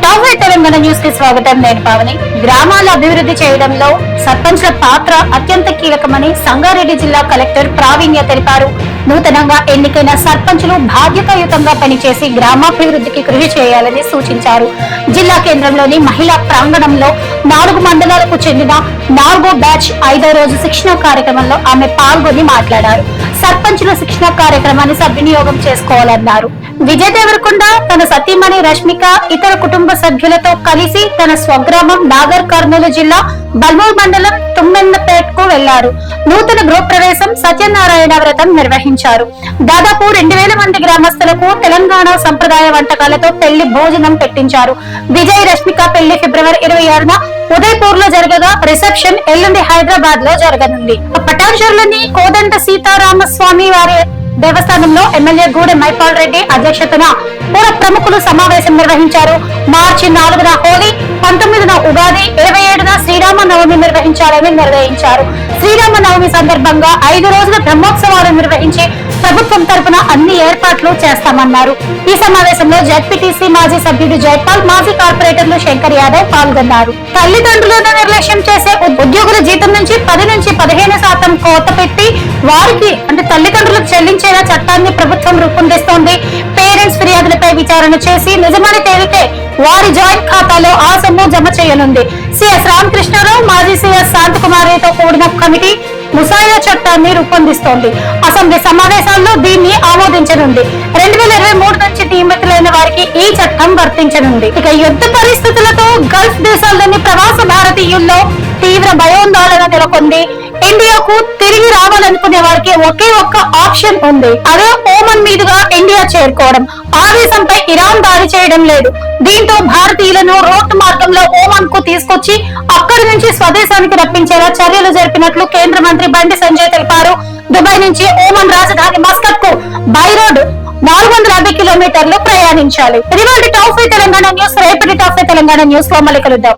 Top Telangana news కి స్వాగతం. నేను పావని. గ్రామాల అభివృద్ధి చేయడంలో సర్పంచ్ల పాత్ర అత్యంత కీలకమని సంగారెడ్డి జిల్లా కలెక్టర్ ప్రావీణ్య తెలిపారు. నూతనంగా ఎన్నికైన సర్పంచులు బాధ్యతాయుతంగా పనిచేసి గ్రామాభివృద్ధికి కృషి చేయాలని సూచించారు. జిల్లా కేంద్రంలోని మహిళా ప్రాంగణంలో 4 మండలాలకు చెందిన 4వ బ్యాచ్ 5వ రోజు శిక్షణ కార్యక్రమంలో ఆమె పాల్గొని మాట్లాడారు. సర్పంచుల శిక్షణ కార్యక్రమాన్ని సద్వినియోగం చేసుకోవాలన్నారు. విజయ్ దేవరకొండ తన సతీమణి రష్మిక ఇతర కుటుంబ సభ్యులతో కలిసి తన స్వగ్రామం నాగర్ కర్నూలు జిల్లా బల్మూర్ మండలం తుమ్మెన్నపేటకు వెళ్లారు. నూతన గృహప్రవేశం సత్యనారాయణ వ్రతం నిర్వహించారు. దాదాపు 2000 మంది గ్రామస్తులకు తెలంగాణ సంప్రదాయ వంటకాలతో పెళ్లి భోజనం పెట్టించారు. విజయ్ రష్మిక పెళ్లి ఫిబ్రవరి 26న ఉదయపూర్ లో జరగగా రిసెప్షన్ ఎల్లుండి హైదరాబాద్ లో జరగనుంది. పటాన్చెరులోని కోదండ సీతారామస్వామి వారి దేవస్థానంలో ఎమ్మెల్యే గూడెం మైపాల్ రెడ్డి అధ్యక్షతన పుర ప్రముఖులు సమావేశం నిర్వహించారు. మార్చి 4న హోలీ, 19న ఉగాది, 27న శ్రీరామనవమి నిర్వహించాలని నిర్ణయించారు. శ్రీరామనవమి సందర్భంగా 5 రోజుల బ్రహ్మోత్సవాలు నిర్వహించి ప్రభుత్వం తరపున అన్ని ఏర్పాట్లు చేస్తామన్నారు. ఈ సమావేశంలో జెడ్పీటీసీ మాజీ సభ్యుడు జైపాల్, మాజీ కార్పొరేటర్లు శంకర్ యాదవ్ పాల్గొన్నారు. తల్లిదండ్రులను నిర్లక్ష్యం చేసే ఉద్యోగుల జీతం నుంచి 10 నుంచి 15% కోత పెట్టి వారికి అంటే తల్లిదండ్రులకు చెల్లించేలా చట్టాన్ని ప్రభుత్వం రూపొందిస్తోంది. పేరెంట్స్ ఫిర్యాదులపై విచారణ చేసి నిజమని తేలితే వారి జాయింట్ ఖాతాలో ఆ సొమ్ము జమ చేయనుంది. సిఎస్ రామకృష్ణారావు, మాజీ సిఎస్ శాంతకుమారితో కూడిన కమిటీ ముసాయిదా చట్టాన్ని రూపొందిస్తోంది. అసెంబ్లీ సమావేశాల్లో దీన్ని ఆమోదించనుంది. 2023 నుంచి నియమితులైన వారికి ఈ చట్టం వర్తించనుంది. ఇక యుద్ధ పరిస్థితులతో గల్ఫ్ దేశాల్లోని ప్రవాస భారతీయుల్లో తీవ్ర భయోందోళన నెలకొంది. ఇండియాకు తిరిగి రావాలనుకునే వారికి ఒకే ఒక్క ఆప్షన్ ఉంది. అదే ఓమన్ మీదుగా ఇండియా చేరుకోవడం. ఆ దేశంపై ఇరాన్ దాడి చేయడం లేదు. దీంతో భారతీయులను రోడ్డు మార్గంలో ఓమన్ కు తీసుకొచ్చి అక్కడి నుంచి స్వదేశానికి రప్పించేలా చర్యలు జరిపినట్లు కేంద్ర మంత్రి బండి సంజయ్ తెలిపారు. దుబాయ్ నుంచి ఓమన్ రాజధాని మస్కట్ కు బై రోడ్ 450 కిలోమీటర్లు ప్రయాణించాలి. ఇది టాప్ తెలంగాణ న్యూస్. రేపటి టాప్ తెలంగాణ న్యూస్ లో మళ్ళీ కలుద్దాం.